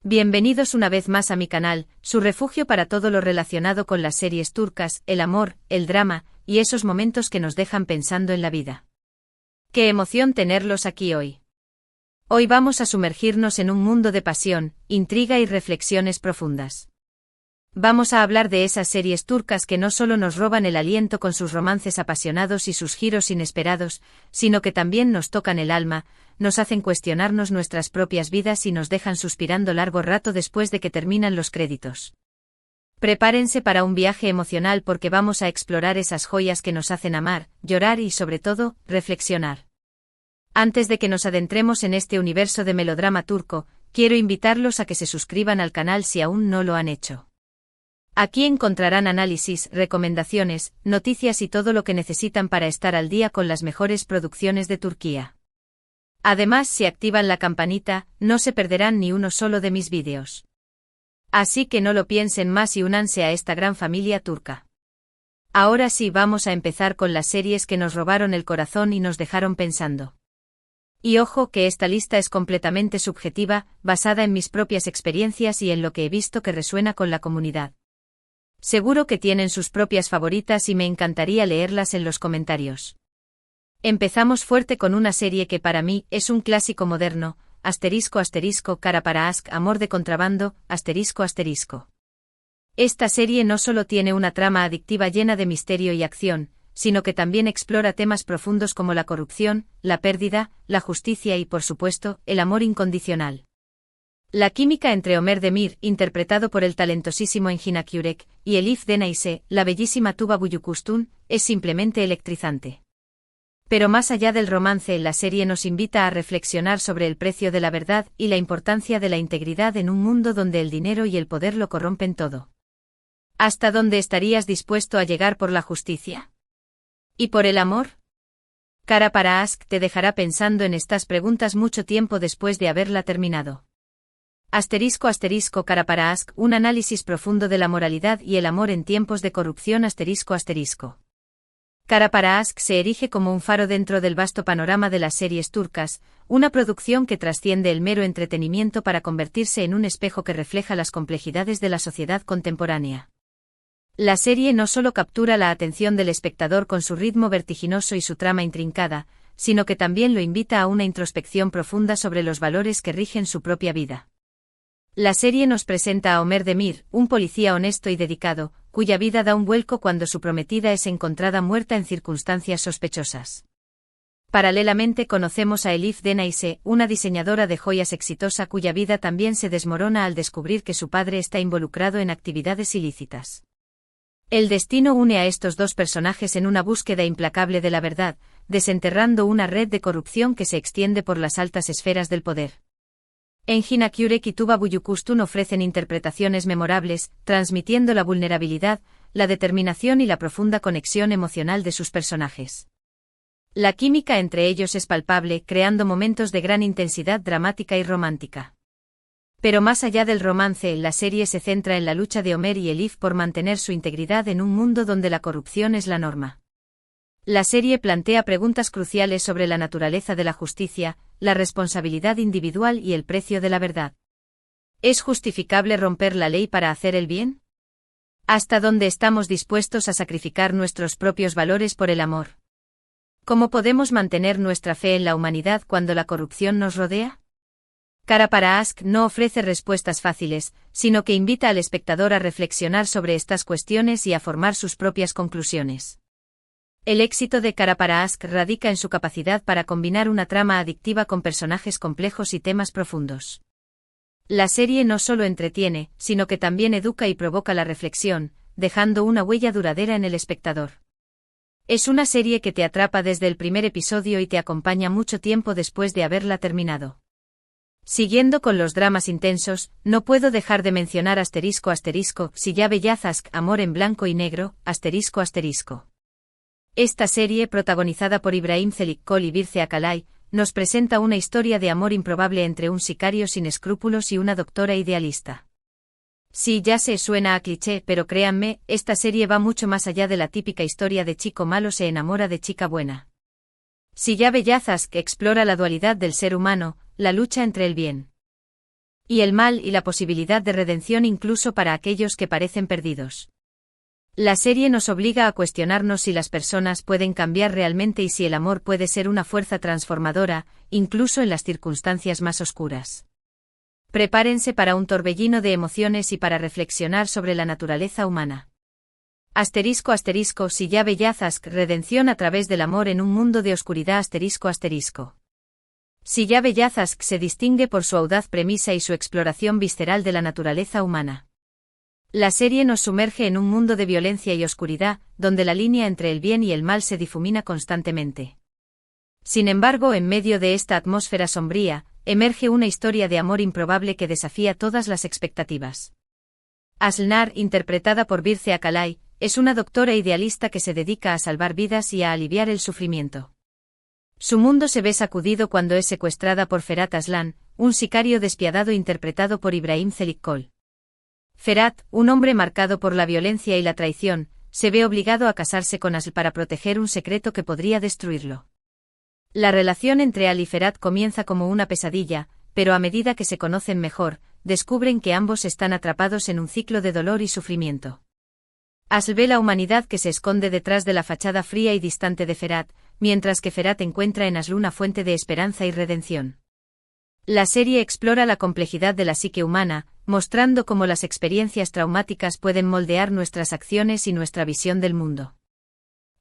Bienvenidos una vez más a mi canal, su refugio para todo lo relacionado con las series turcas, el amor, el drama, y esos momentos que nos dejan pensando en la vida. ¡Qué emoción tenerlos aquí hoy! Hoy vamos a sumergirnos en un mundo de pasión, intriga y reflexiones profundas. Vamos a hablar de esas series turcas que no solo nos roban el aliento con sus romances apasionados y sus giros inesperados, sino que también nos tocan el alma, nos hacen cuestionarnos nuestras propias vidas y nos dejan suspirando largo rato después de que terminan los créditos. Prepárense para un viaje emocional porque vamos a explorar esas joyas que nos hacen amar, llorar y sobre todo, reflexionar. Antes de que nos adentremos en este universo de melodrama turco, quiero invitarlos a que se suscriban al canal si aún no lo han hecho. Aquí encontrarán análisis, recomendaciones, noticias y todo lo que necesitan para estar al día con las mejores producciones de Turquía. Además, si activan la campanita, no se perderán ni uno solo de mis vídeos. Así que no lo piensen más y únanse a esta gran familia turca. Ahora sí, vamos a empezar con las series que nos robaron el corazón y nos dejaron pensando. Y ojo que esta lista es completamente subjetiva, basada en mis propias experiencias y en lo que he visto que resuena con la comunidad. Seguro que tienen sus propias favoritas y me encantaría leerlas en los comentarios. Empezamos fuerte con una serie que para mí es un clásico moderno, *** Kara para Aşk, amor de contrabando, ***. Esta serie no solo tiene una trama adictiva llena de misterio y acción, sino que también explora temas profundos como la corrupción, la pérdida, la justicia y, por supuesto, el amor incondicional. La química entre Ömer Demir, interpretado por el talentosísimo Engin Akyürek, y Elif Denayse, la bellísima Tuba Büyüküstün, es simplemente electrizante. Pero más allá del romance, la serie nos invita a reflexionar sobre el precio de la verdad y la importancia de la integridad en un mundo donde el dinero y el poder lo corrompen todo. ¿Hasta dónde estarías dispuesto a llegar por la justicia? ¿Y por el amor? Kara para Aşk te dejará pensando en estas preguntas mucho tiempo después de haberla terminado. *** Kara para Aşk, un análisis profundo de la moralidad y el amor en tiempos de corrupción ***. Kara para Aşk se erige como un faro dentro del vasto panorama de las series turcas, una producción que trasciende el mero entretenimiento para convertirse en un espejo que refleja las complejidades de la sociedad contemporánea. La serie no solo captura la atención del espectador con su ritmo vertiginoso y su trama intrincada, sino que también lo invita a una introspección profunda sobre los valores que rigen su propia vida. La serie nos presenta a Ömer Demir, un policía honesto y dedicado, cuya vida da un vuelco cuando su prometida es encontrada muerta en circunstancias sospechosas. Paralelamente conocemos a Elif Denayse, una diseñadora de joyas exitosa cuya vida también se desmorona al descubrir que su padre está involucrado en actividades ilícitas. El destino une a estos dos personajes en una búsqueda implacable de la verdad, desenterrando una red de corrupción que se extiende por las altas esferas del poder. Engin Akyürek y Tuba Büyüküstün ofrecen interpretaciones memorables, transmitiendo la vulnerabilidad, la determinación y la profunda conexión emocional de sus personajes. La química entre ellos es palpable, creando momentos de gran intensidad dramática y romántica. Pero más allá del romance, la serie se centra en la lucha de Ömer y Elif por mantener su integridad en un mundo donde la corrupción es la norma. La serie plantea preguntas cruciales sobre la naturaleza de la justicia, la responsabilidad individual y el precio de la verdad. ¿Es justificable romper la ley para hacer el bien? ¿Hasta dónde estamos dispuestos a sacrificar nuestros propios valores por el amor? ¿Cómo podemos mantener nuestra fe en la humanidad cuando la corrupción nos rodea? Kara para Aşk no ofrece respuestas fáciles, sino que invita al espectador a reflexionar sobre estas cuestiones y a formar sus propias conclusiones. El éxito de Kara para Aşk radica en su capacidad para combinar una trama adictiva con personajes complejos y temas profundos. La serie no solo entretiene, sino que también educa y provoca la reflexión, dejando una huella duradera en el espectador. Es una serie que te atrapa desde el primer episodio y te acompaña mucho tiempo después de haberla terminado. Siguiendo con los dramas intensos, no puedo dejar de mencionar *** Siyah Beyaz Aşk, amor en blanco y negro, ***. Esta serie, protagonizada por İbrahim Çelikkol y Birce Akalay, nos presenta una historia de amor improbable entre un sicario sin escrúpulos y una doctora idealista. Sí, ya sé, suena a cliché, pero créanme, esta serie va mucho más allá de la típica historia de chico malo se enamora de chica buena. Siyah Beyaz Aşk explora la dualidad del ser humano, la lucha entre el bien y el mal y la posibilidad de redención incluso para aquellos que parecen perdidos. La serie nos obliga a cuestionarnos si las personas pueden cambiar realmente y si el amor puede ser una fuerza transformadora, incluso en las circunstancias más oscuras. Prepárense para un torbellino de emociones y para reflexionar sobre la naturaleza humana. Asterisco asterisco Silla Bellazask redención a través del amor en un mundo de oscuridad asterisco asterisco. Silla Bellazask se distingue por su audaz premisa y su exploración visceral de la naturaleza humana. La serie nos sumerge en un mundo de violencia y oscuridad, donde la línea entre el bien y el mal se difumina constantemente. Sin embargo, en medio de esta atmósfera sombría, emerge una historia de amor improbable que desafía todas las expectativas. Aslnar, interpretada por Birce Akalay, es una doctora idealista que se dedica a salvar vidas y a aliviar el sufrimiento. Su mundo se ve sacudido cuando es secuestrada por Ferhat Aslan, un sicario despiadado interpretado por Ibrahim Zelikkol. Ferhat, un hombre marcado por la violencia y la traición, se ve obligado a casarse con Asl para proteger un secreto que podría destruirlo. La relación entre Al y Ferhat comienza como una pesadilla, pero a medida que se conocen mejor, descubren que ambos están atrapados en un ciclo de dolor y sufrimiento. Asl ve la humanidad que se esconde detrás de la fachada fría y distante de Ferhat, mientras que Ferhat encuentra en Asl una fuente de esperanza y redención. La serie explora la complejidad de la psique humana, mostrando cómo las experiencias traumáticas pueden moldear nuestras acciones y nuestra visión del mundo.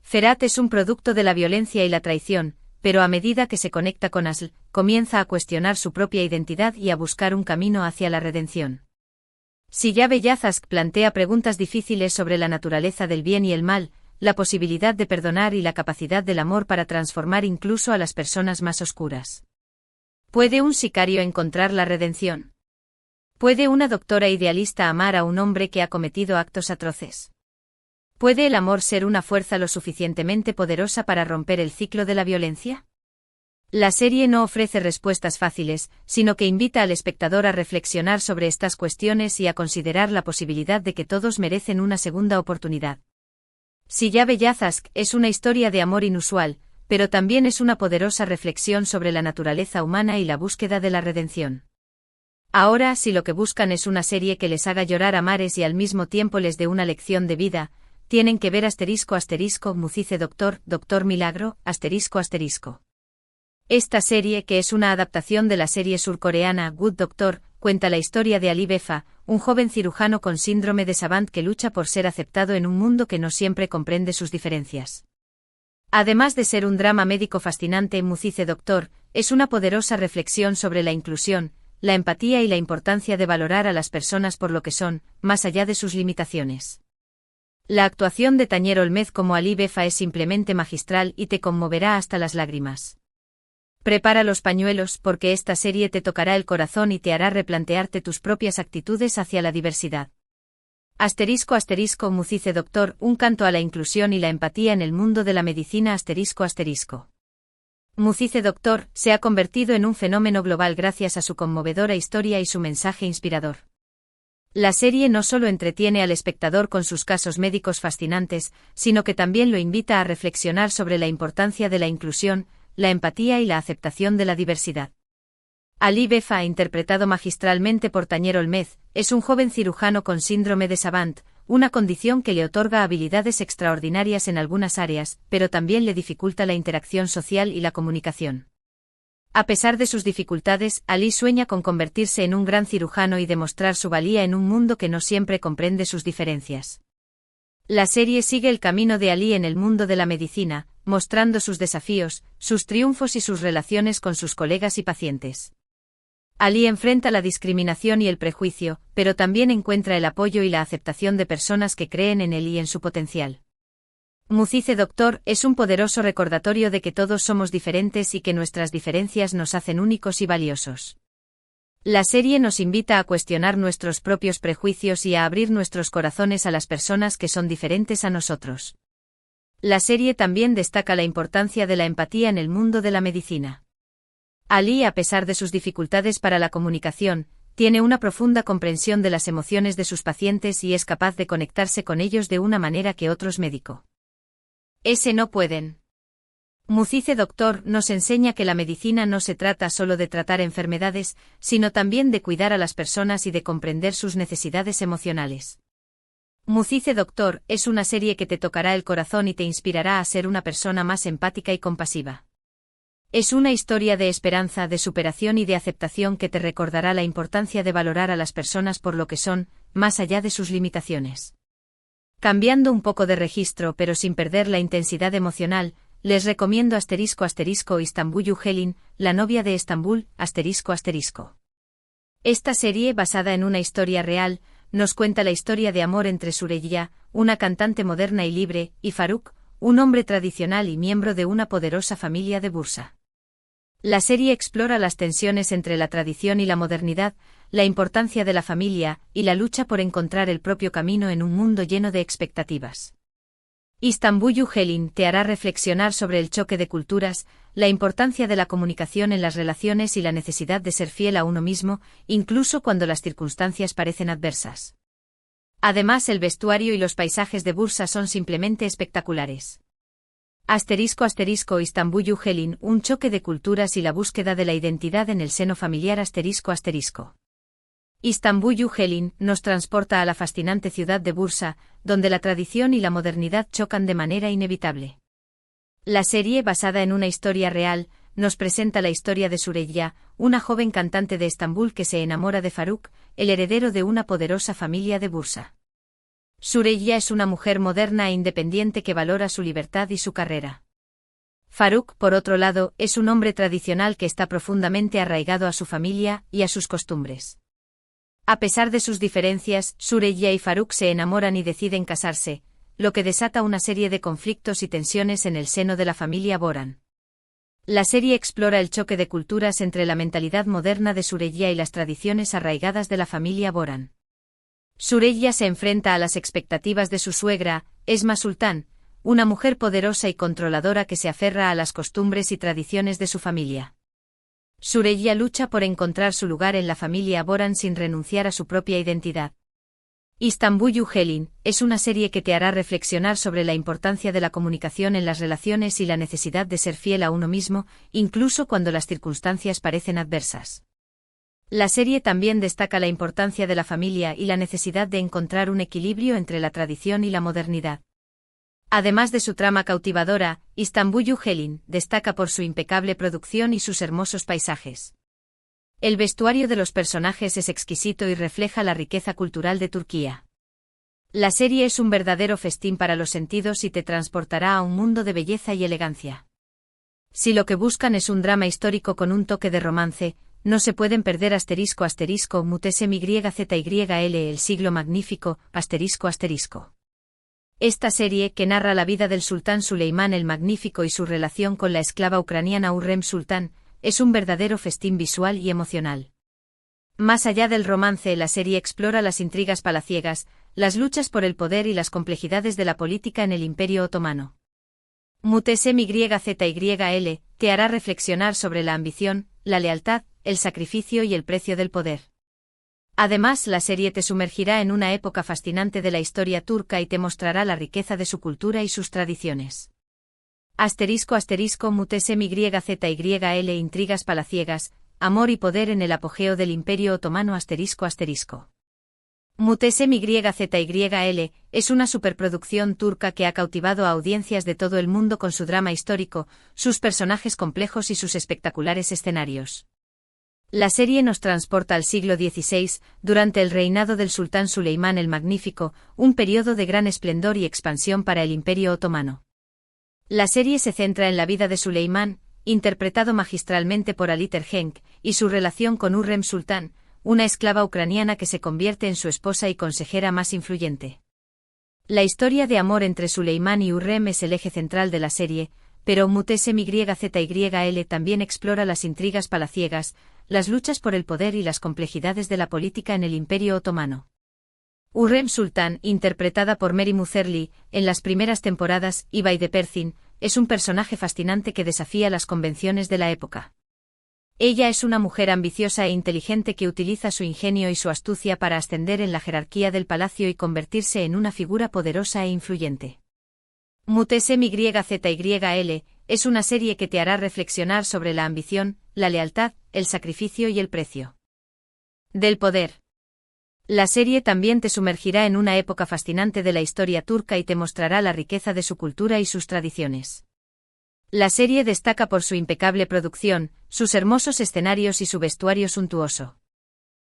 Ferhat es un producto de la violencia y la traición, pero a medida que se conecta con Asl, comienza a cuestionar su propia identidad y a buscar un camino hacia la redención. Silla Bellazask plantea preguntas difíciles sobre la naturaleza del bien y el mal, la posibilidad de perdonar y la capacidad del amor para transformar incluso a las personas más oscuras. ¿Puede un sicario encontrar la redención? ¿Puede una doctora idealista amar a un hombre que ha cometido actos atroces? ¿Puede el amor ser una fuerza lo suficientemente poderosa para romper el ciclo de la violencia? La serie no ofrece respuestas fáciles, sino que invita al espectador a reflexionar sobre estas cuestiones y a considerar la posibilidad de que todos merecen una segunda oportunidad. Silla Bellazask es una historia de amor inusual, pero también es una poderosa reflexión sobre la naturaleza humana y la búsqueda de la redención. Ahora, si lo que buscan es una serie que les haga llorar a mares y al mismo tiempo les dé una lección de vida, tienen que ver **Musice Doctor, Doctor Milagro, **. Esta serie, que es una adaptación de la serie surcoreana Good Doctor, cuenta la historia de Ali Befa, un joven cirujano con síndrome de Savant que lucha por ser aceptado en un mundo que no siempre comprende sus diferencias. Además de ser un drama médico fascinante, Musice Doctor es una poderosa reflexión sobre la inclusión, la empatía y la importancia de valorar a las personas por lo que son, más allá de sus limitaciones. La actuación de Tañer Olmez como Ali Befa es simplemente magistral y te conmoverá hasta las lágrimas. Prepara los pañuelos porque esta serie te tocará el corazón y te hará replantearte tus propias actitudes hacia la diversidad. *** Musice Doctor, un canto a la inclusión y la empatía en el mundo de la medicina ***. Musice Doctor se ha convertido en un fenómeno global gracias a su conmovedora historia y su mensaje inspirador. La serie no solo entretiene al espectador con sus casos médicos fascinantes, sino que también lo invita a reflexionar sobre la importancia de la inclusión, la empatía y la aceptación de la diversidad. Ali Befa, interpretado magistralmente por Tañer Olmez, es un joven cirujano con síndrome de Savant, una condición que le otorga habilidades extraordinarias en algunas áreas, pero también le dificulta la interacción social y la comunicación. A pesar de sus dificultades, Ali sueña con convertirse en un gran cirujano y demostrar su valía en un mundo que no siempre comprende sus diferencias. La serie sigue el camino de Ali en el mundo de la medicina, mostrando sus desafíos, sus triunfos y sus relaciones con sus colegas y pacientes. Ali enfrenta la discriminación y el prejuicio, pero también encuentra el apoyo y la aceptación de personas que creen en él y en su potencial. Musice Doctor es un poderoso recordatorio de que todos somos diferentes y que nuestras diferencias nos hacen únicos y valiosos. La serie nos invita a cuestionar nuestros propios prejuicios y a abrir nuestros corazones a las personas que son diferentes a nosotros. La serie también destaca la importancia de la empatía en el mundo de la medicina. Ali, a pesar de sus dificultades para la comunicación, tiene una profunda comprensión de las emociones de sus pacientes y es capaz de conectarse con ellos de una manera que otros médicos no pueden. Mucice Doctor nos enseña que la medicina no se trata solo de tratar enfermedades, sino también de cuidar a las personas y de comprender sus necesidades emocionales. Mucice Doctor es una serie que te tocará el corazón y te inspirará a ser una persona más empática y compasiva. Es una historia de esperanza, de superación y de aceptación que te recordará la importancia de valorar a las personas por lo que son, más allá de sus limitaciones. Cambiando un poco de registro pero sin perder la intensidad emocional, les recomiendo Istanbul Helin, la novia de Estambul, ***. Esta serie, basada en una historia real, nos cuenta la historia de amor entre Süreyya, una cantante moderna y libre, y Faruk, un hombre tradicional y miembro de una poderosa familia de Bursa. La serie explora las tensiones entre la tradición y la modernidad, la importancia de la familia y la lucha por encontrar el propio camino en un mundo lleno de expectativas. Istanbul Helin te hará reflexionar sobre el choque de culturas, la importancia de la comunicación en las relaciones y la necesidad de ser fiel a uno mismo, incluso cuando las circunstancias parecen adversas. Además, el vestuario y los paisajes de Bursa son simplemente espectaculares. Istanbul Helin, un choque de culturas y la búsqueda de la identidad en el seno familiar ***. Istanbul Helin nos transporta a la fascinante ciudad de Bursa, donde la tradición y la modernidad chocan de manera inevitable. La serie, basada en una historia real, nos presenta la historia de Süreyya, una joven cantante de Estambul que se enamora de Faruk, el heredero de una poderosa familia de Bursa. Süreyya es una mujer moderna e independiente que valora su libertad y su carrera. Faruk, por otro lado, es un hombre tradicional que está profundamente arraigado a su familia y a sus costumbres. A pesar de sus diferencias, Süreyya y Faruk se enamoran y deciden casarse, lo que desata una serie de conflictos y tensiones en el seno de la familia Boran. La serie explora el choque de culturas entre la mentalidad moderna de Süreyya y las tradiciones arraigadas de la familia Boran. Süreyya se enfrenta a las expectativas de su suegra, Esma Sultan, una mujer poderosa y controladora que se aferra a las costumbres y tradiciones de su familia. Süreyya lucha por encontrar su lugar en la familia Boran sin renunciar a su propia identidad. Istanbul Helin es una serie que te hará reflexionar sobre la importancia de la comunicación en las relaciones y la necesidad de ser fiel a uno mismo, incluso cuando las circunstancias parecen adversas. La serie también destaca la importancia de la familia y la necesidad de encontrar un equilibrio entre la tradición y la modernidad. Además de su trama cautivadora, Istanbul Helin destaca por su impecable producción y sus hermosos paisajes. El vestuario de los personajes es exquisito y refleja la riqueza cultural de Turquía. La serie es un verdadero festín para los sentidos y te transportará a un mundo de belleza y elegancia. Si lo que buscan es un drama histórico con un toque de romance, no se pueden perder ***Mutesim YZYL El siglo magnífico, ***. Esta serie, que narra la vida del sultán Suleimán el Magnífico y su relación con la esclava ucraniana Hürrem Sultan, es un verdadero festín visual y emocional. Más allá del romance, la serie explora las intrigas palaciegas, las luchas por el poder y las complejidades de la política en el Imperio Otomano. Mutesim YZYL te hará reflexionar sobre la ambición, la lealtad, el sacrificio y el precio del poder. Además, la serie te sumergirá en una época fascinante de la historia turca y te mostrará la riqueza de su cultura y sus tradiciones. Mutesim YZYL Intrigas palaciegas, amor y poder en el apogeo del Imperio Otomano ***. Mutesim YZYL es una superproducción turca que ha cautivado a audiencias de todo el mundo con su drama histórico, sus personajes complejos y sus espectaculares escenarios. La serie nos transporta al siglo XVI, durante el reinado del sultán Suleimán el Magnífico, un periodo de gran esplendor y expansión para el Imperio Otomano. La serie se centra en la vida de Suleimán, interpretado magistralmente por Ali Tergenk, y su relación con Hürrem Sultan, una esclava ucraniana que se convierte en su esposa y consejera más influyente. La historia de amor entre Suleimán y Hürrem es el eje central de la serie, pero Mutesim YZYL también explora las intrigas palaciegas, las luchas por el poder y las complejidades de la política en el Imperio Otomano. Hürrem Sultan, interpretada por Mary Muzerli, en las primeras temporadas, y By de Perthyn, es un personaje fascinante que desafía las convenciones de la época. Ella es una mujer ambiciosa e inteligente que utiliza su ingenio y su astucia para ascender en la jerarquía del palacio y convertirse en una figura poderosa e influyente. Mutesim YZYL es una serie que te hará reflexionar sobre la ambición, la lealtad, el sacrificio y el precio del poder. La serie también te sumergirá en una época fascinante de la historia turca y te mostrará la riqueza de su cultura y sus tradiciones. La serie destaca por su impecable producción, sus hermosos escenarios y su vestuario suntuoso.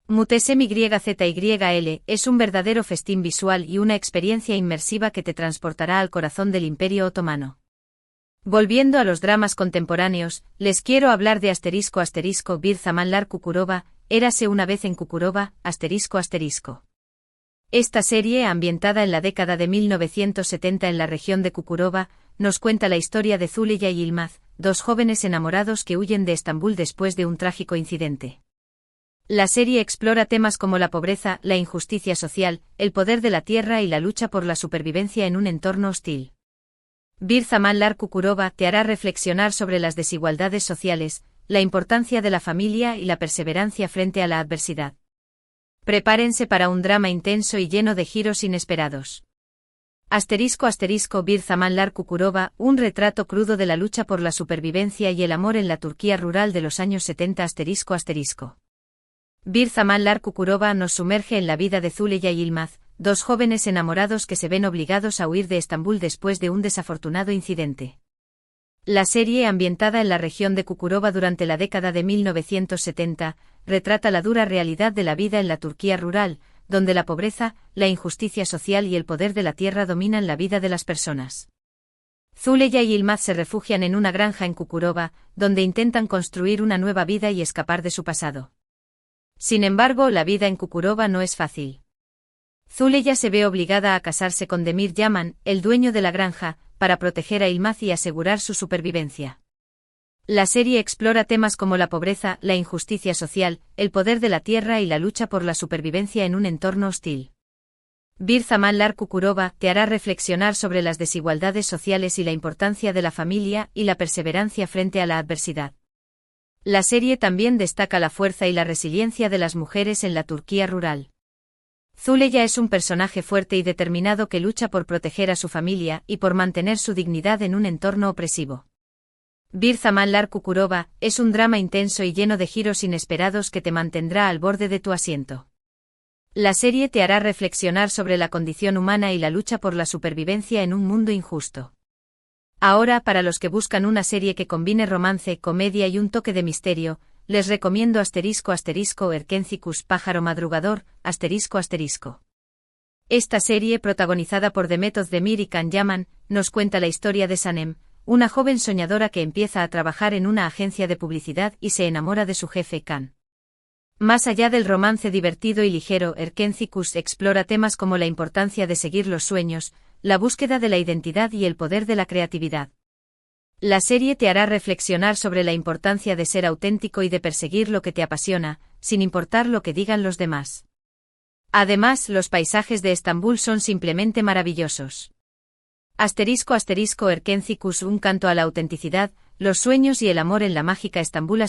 Muhteşem YZYL es un verdadero festín visual y una experiencia inmersiva que te transportará al corazón del Imperio Otomano. Volviendo a los dramas contemporáneos, les quiero hablar de ***Bir Zamanlar Kukurova, érase una vez en Kukurova, ***. Esta serie, ambientada en la década de 1970 en la región de Kukurova, nos cuenta la historia de Zuleya y Yılmaz, dos jóvenes enamorados que huyen de Estambul después de un trágico incidente. La serie explora temas como la pobreza, la injusticia social, el poder de la tierra y la lucha por la supervivencia en un entorno hostil. Bir Zamanlar Kukurova te hará reflexionar sobre las desigualdades sociales, la importancia de la familia y la perseverancia frente a la adversidad. Prepárense para un drama intenso y lleno de giros inesperados. Bir Zamanlar Kukurova, un retrato crudo de la lucha por la supervivencia y el amor en la Turquía rural de los años 70. Bir Zamanlar Kukurova nos sumerge en la vida de Zuleya y Yılmaz, dos jóvenes enamorados que se ven obligados a huir de Estambul después de un desafortunado incidente. La serie, ambientada en la región de Kukurova durante la década de 1970, retrata la dura realidad de la vida en la Turquía rural, donde la pobreza, la injusticia social y el poder de la tierra dominan la vida de las personas. Zuleya y Yılmaz se refugian en una granja en Kukurova, donde intentan construir una nueva vida y escapar de su pasado. Sin embargo, la vida en Kukurova no es fácil. Zuleya se ve obligada a casarse con Demir Yaman, el dueño de la granja, para proteger a Yılmaz y asegurar su supervivencia. La serie explora temas como la pobreza, la injusticia social, el poder de la tierra y la lucha por la supervivencia en un entorno hostil. Bir Zamanlar Kukurova te hará reflexionar sobre las desigualdades sociales y la importancia de la familia y la perseverancia frente a la adversidad. La serie también destaca la fuerza y la resiliencia de las mujeres en la Turquía rural. Zuleya es un personaje fuerte y determinado que lucha por proteger a su familia y por mantener su dignidad en un entorno opresivo. Bir Zamanlar Kukurova es un drama intenso y lleno de giros inesperados que te mantendrá al borde de tu asiento. La serie te hará reflexionar sobre la condición humana y la lucha por la supervivencia en un mundo injusto. Ahora, para los que buscan una serie que combine romance, comedia y un toque de misterio, les recomiendo ***Erkencikus Pájaro Madrugador, ***. Esta serie, protagonizada por Demet Özdemir y Can Yaman, nos cuenta la historia de Sanem, una joven soñadora que empieza a trabajar en una agencia de publicidad y se enamora de su jefe Can. Más allá del romance divertido y ligero, Erkencikus explora temas como la importancia de seguir los sueños, la búsqueda de la identidad y el poder de la creatividad. La serie te hará reflexionar sobre la importancia de ser auténtico y de perseguir lo que te apasiona, sin importar lo que digan los demás. Además, los paisajes de Estambul son simplemente maravillosos. Erkencikus, un canto a la autenticidad, los sueños y el amor en la mágica Estambul.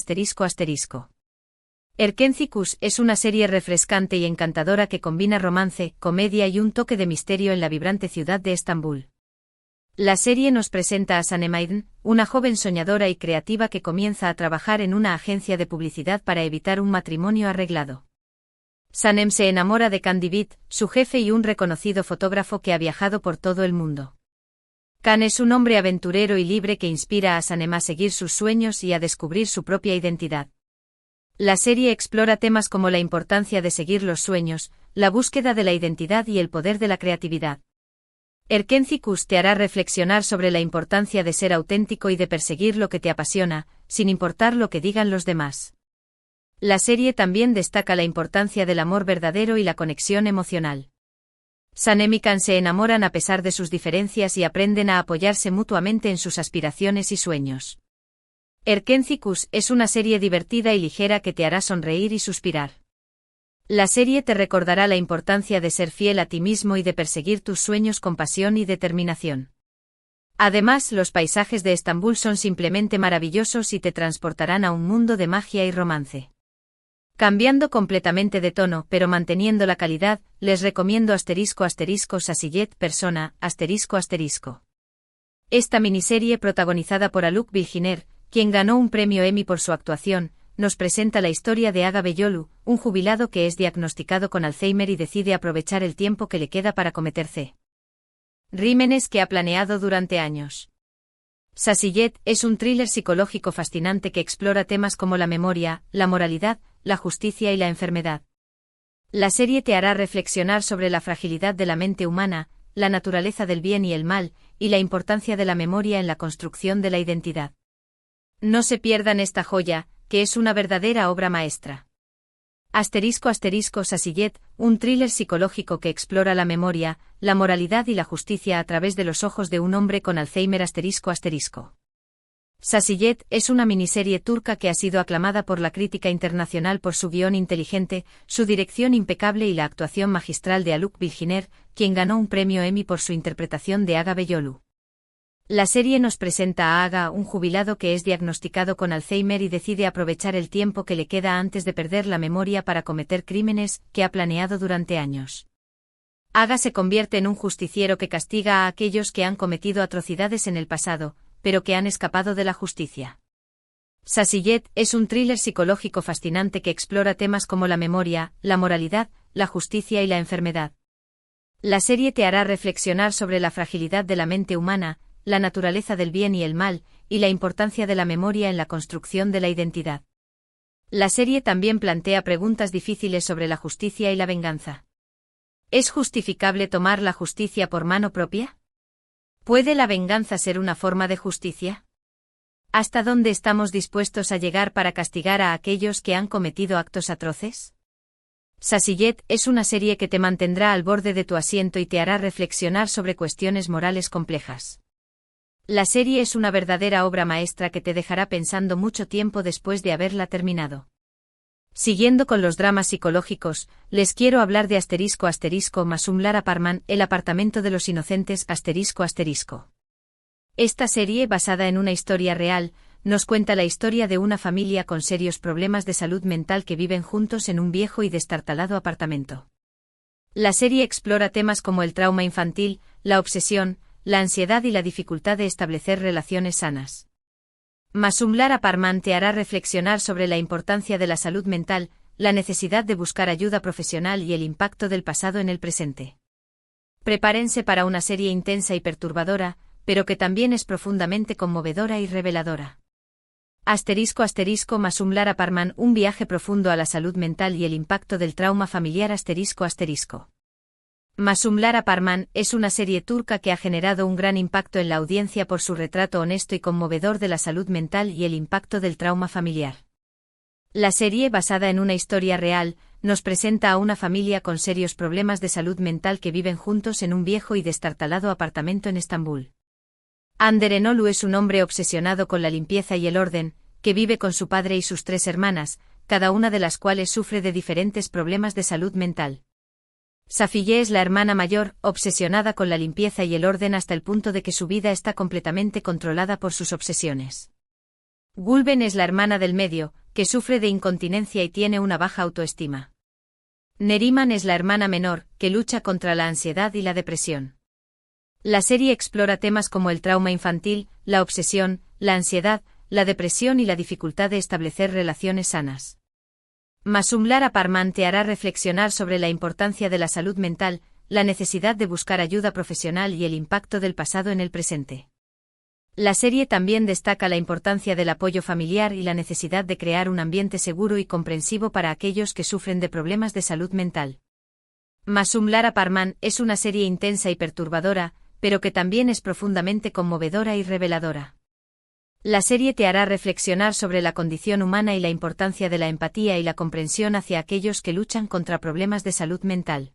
Erkencikus es una serie refrescante y encantadora que combina romance, comedia y un toque de misterio en la vibrante ciudad de Estambul. La serie nos presenta a Sanem Aydın, una joven soñadora y creativa que comienza a trabajar en una agencia de publicidad para evitar un matrimonio arreglado. Sanem se enamora de Can Divit, su jefe y un reconocido fotógrafo que ha viajado por todo el mundo. Can es un hombre aventurero y libre que inspira a Sanem a seguir sus sueños y a descubrir su propia identidad. La serie explora temas como la importancia de seguir los sueños, la búsqueda de la identidad y el poder de la creatividad. Erkencikus te hará reflexionar sobre la importancia de ser auténtico y de perseguir lo que te apasiona, sin importar lo que digan los demás. La serie también destaca la importancia del amor verdadero y la conexión emocional. Sanem y Can se enamoran a pesar de sus diferencias y aprenden a apoyarse mutuamente en sus aspiraciones y sueños. Erkencikus es una serie divertida y ligera que te hará sonreír y suspirar. La serie te recordará la importancia de ser fiel a ti mismo y de perseguir tus sueños con pasión y determinación. Además, los paisajes de Estambul son simplemente maravillosos y te transportarán a un mundo de magia y romance. Cambiando completamente de tono pero manteniendo la calidad, les recomiendo ***Sasiyet Persona, ***. Esta miniserie, protagonizada por Alok Bilginer, quien ganó un premio Emmy por su actuación, nos presenta la historia de Aga Beyolu, un jubilado que es diagnosticado con Alzheimer y decide aprovechar el tiempo que le queda para cometer crímenes que ha planeado durante años. Sasiyet es un thriller psicológico fascinante que explora temas como la memoria, la moralidad, la justicia y la enfermedad. La serie te hará reflexionar sobre la fragilidad de la mente humana, la naturaleza del bien y el mal, y la importancia de la memoria en la construcción de la identidad. No se pierdan esta joya, que es una verdadera obra maestra. Sasiyet, un thriller psicológico que explora la memoria, la moralidad y la justicia a través de los ojos de un hombre con Alzheimer. Sasiyet es una miniserie turca que ha sido aclamada por la crítica internacional por su guión inteligente, su dirección impecable y la actuación magistral de Alok Bilginer, quien ganó un premio Emmy por su interpretación de Aga Beyolu. La serie nos presenta a Aga, un jubilado que es diagnosticado con Alzheimer y decide aprovechar el tiempo que le queda antes de perder la memoria para cometer crímenes que ha planeado durante años. Aga se convierte en un justiciero que castiga a aquellos que han cometido atrocidades en el pasado, pero que han escapado de la justicia. Sasiyet es un thriller psicológico fascinante que explora temas como la memoria, la moralidad, la justicia y la enfermedad. La serie te hará reflexionar sobre la fragilidad de la mente humana, la naturaleza del bien y el mal, y la importancia de la memoria en la construcción de la identidad. La serie también plantea preguntas difíciles sobre la justicia y la venganza. ¿Es justificable tomar la justicia por mano propia? ¿Puede la venganza ser una forma de justicia? ¿Hasta dónde estamos dispuestos a llegar para castigar a aquellos que han cometido actos atroces? Sasiyet es una serie que te mantendrá al borde de tu asiento y te hará reflexionar sobre cuestiones morales complejas. La serie es una verdadera obra maestra que te dejará pensando mucho tiempo después de haberla terminado. Siguiendo con los dramas psicológicos, les quiero hablar de Masumlar Apartment, el apartamento de los inocentes. Esta serie, basada en una historia real, nos cuenta la historia de una familia con serios problemas de salud mental que viven juntos en un viejo y destartalado apartamento. La serie explora temas como el trauma infantil, la obsesión, la ansiedad y la dificultad de establecer relaciones sanas. Masumlar Apartment te hará reflexionar sobre la importancia de la salud mental, la necesidad de buscar ayuda profesional y el impacto del pasado en el presente. Prepárense para una serie intensa y perturbadora, pero que también es profundamente conmovedora y reveladora. Masumlar Apartment, un viaje profundo a la salud mental y el impacto del trauma familiar. Masumlar Apartment es una serie turca que ha generado un gran impacto en la audiencia por su retrato honesto y conmovedor de la salud mental y el impacto del trauma familiar. La serie, basada en una historia real, nos presenta a una familia con serios problemas de salud mental que viven juntos en un viejo y destartalado apartamento en Estambul. Ander Enolu es un hombre obsesionado con la limpieza y el orden, que vive con su padre y sus 3 hermanas, cada una de las cuales sufre de diferentes problemas de salud mental. Safiye es la hermana mayor, obsesionada con la limpieza y el orden hasta el punto de que su vida está completamente controlada por sus obsesiones. Gulben es la hermana del medio, que sufre de incontinencia y tiene una baja autoestima. Neriman es la hermana menor, que lucha contra la ansiedad y la depresión. La serie explora temas como el trauma infantil, la obsesión, la ansiedad, la depresión y la dificultad de establecer relaciones sanas. Masumlar Apartment te hará reflexionar sobre la importancia de la salud mental, la necesidad de buscar ayuda profesional y el impacto del pasado en el presente. La serie también destaca la importancia del apoyo familiar y la necesidad de crear un ambiente seguro y comprensivo para aquellos que sufren de problemas de salud mental. Masumlar Apartment es una serie intensa y perturbadora, pero que también es profundamente conmovedora y reveladora. La serie te hará reflexionar sobre la condición humana y la importancia de la empatía y la comprensión hacia aquellos que luchan contra problemas de salud mental.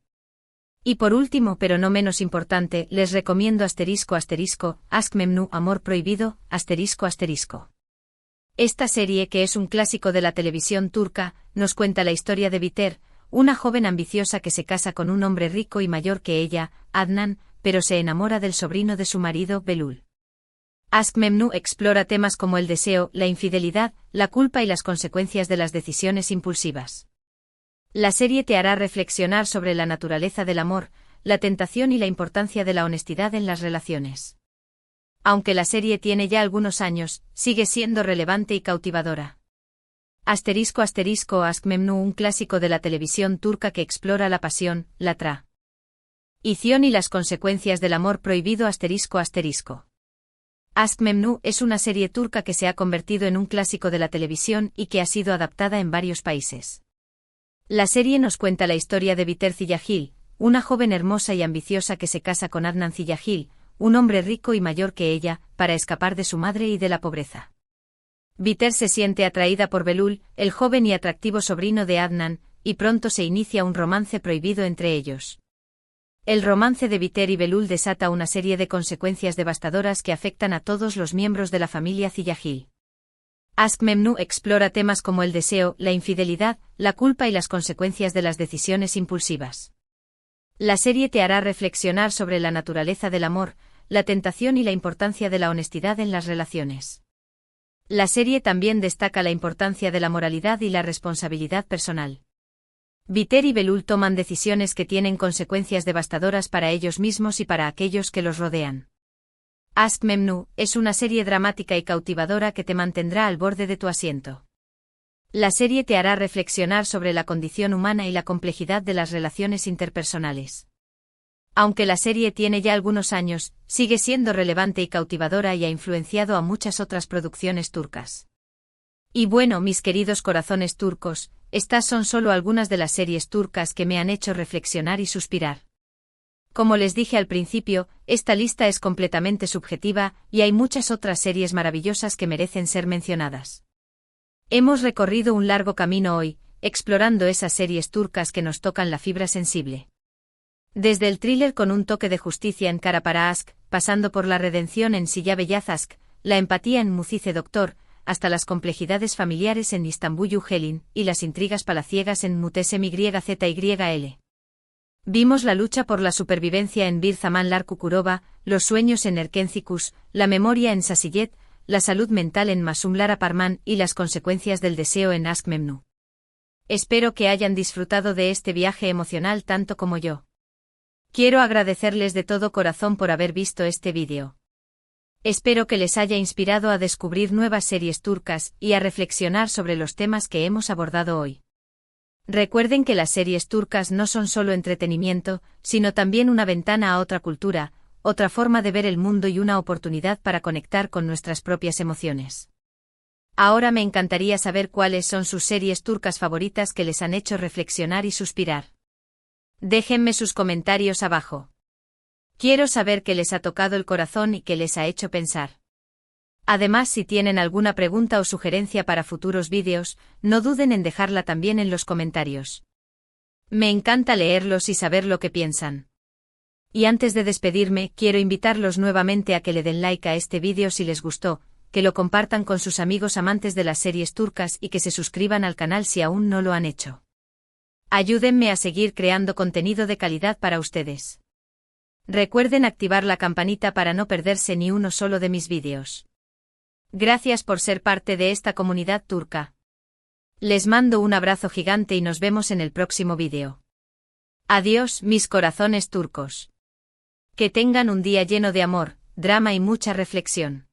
Y por último, pero no menos importante, les recomiendo Aşk Memnu, Amor Prohibido, Esta serie, que es un clásico de la televisión turca, nos cuenta la historia de Biter, una joven ambiciosa que se casa con un hombre rico y mayor que ella, Adnan, pero se enamora del sobrino de su marido, Belul. Aşk Memnu explora temas como el deseo, la infidelidad, la culpa y las consecuencias de las decisiones impulsivas. La serie te hará reflexionar sobre la naturaleza del amor, la tentación y la importancia de la honestidad en las relaciones. Aunque la serie tiene ya algunos años, sigue siendo relevante y cautivadora. Ask Memnu, un clásico de la televisión turca que explora la pasión, la traición y las consecuencias del amor prohibido. Ask Memnu es una serie turca que se ha convertido en un clásico de la televisión y que ha sido adaptada en varios países. La serie nos cuenta la historia de Biter Ziyagil, una joven hermosa y ambiciosa que se casa con Adnan Ziyagil, un hombre rico y mayor que ella, para escapar de su madre y de la pobreza. Biter se siente atraída por Belul, el joven y atractivo sobrino de Adnan, y pronto se inicia un romance prohibido entre ellos. El romance de Biter y Belul desata una serie de consecuencias devastadoras que afectan a todos los miembros de la familia Ziyagil. Ask Memnu explora temas como el deseo, la infidelidad, la culpa y las consecuencias de las decisiones impulsivas. La serie te hará reflexionar sobre la naturaleza del amor, la tentación y la importancia de la honestidad en las relaciones. La serie también destaca la importancia de la moralidad y la responsabilidad personal. Biter y Belul toman decisiones que tienen consecuencias devastadoras para ellos mismos y para aquellos que los rodean. Ask Memnu es una serie dramática y cautivadora que te mantendrá al borde de tu asiento. La serie te hará reflexionar sobre la condición humana y la complejidad de las relaciones interpersonales. Aunque la serie tiene ya algunos años, sigue siendo relevante y cautivadora y ha influenciado a muchas otras producciones turcas. Y bueno, mis queridos corazones turcos, estas son solo algunas de las series turcas que me han hecho reflexionar y suspirar. Como les dije al principio, esta lista es completamente subjetiva, y hay muchas otras series maravillosas que merecen ser mencionadas. Hemos recorrido un largo camino hoy, explorando esas series turcas que nos tocan la fibra sensible. Desde el thriller con un toque de justicia en Kara para Ask, pasando por la redención en Silla Beyaz Ask, la empatía en Mucize Doctor, hasta las complejidades familiares en Istanbul Yuhelin, y las intrigas palaciegas en Mutesem YZYL. Vimos la lucha por la supervivencia en Bir Zaman Lar Kukurova, los sueños en Erkenzikus, la memoria en Sasiyet, la salud mental en Masum Lara Parman y las consecuencias del deseo en Ask Memnu. Espero que hayan disfrutado de este viaje emocional tanto como yo. Quiero agradecerles de todo corazón por haber visto este vídeo. Espero que les haya inspirado a descubrir nuevas series turcas y a reflexionar sobre los temas que hemos abordado hoy. Recuerden que las series turcas no son solo entretenimiento, sino también una ventana a otra cultura, otra forma de ver el mundo y una oportunidad para conectar con nuestras propias emociones. Ahora me encantaría saber cuáles son sus series turcas favoritas que les han hecho reflexionar y suspirar. Déjenme sus comentarios abajo. Quiero saber qué les ha tocado el corazón y qué les ha hecho pensar. Además, si tienen alguna pregunta o sugerencia para futuros vídeos, no duden en dejarla también en los comentarios. Me encanta leerlos y saber lo que piensan. Y antes de despedirme, quiero invitarlos nuevamente a que le den like a este vídeo si les gustó, que lo compartan con sus amigos amantes de las series turcas y que se suscriban al canal si aún no lo han hecho. Ayúdenme a seguir creando contenido de calidad para ustedes. Recuerden activar la campanita para no perderse ni uno solo de mis vídeos. Gracias por ser parte de esta comunidad turca. Les mando un abrazo gigante y nos vemos en el próximo vídeo. Adiós, mis corazones turcos. Que tengan un día lleno de amor, drama y mucha reflexión.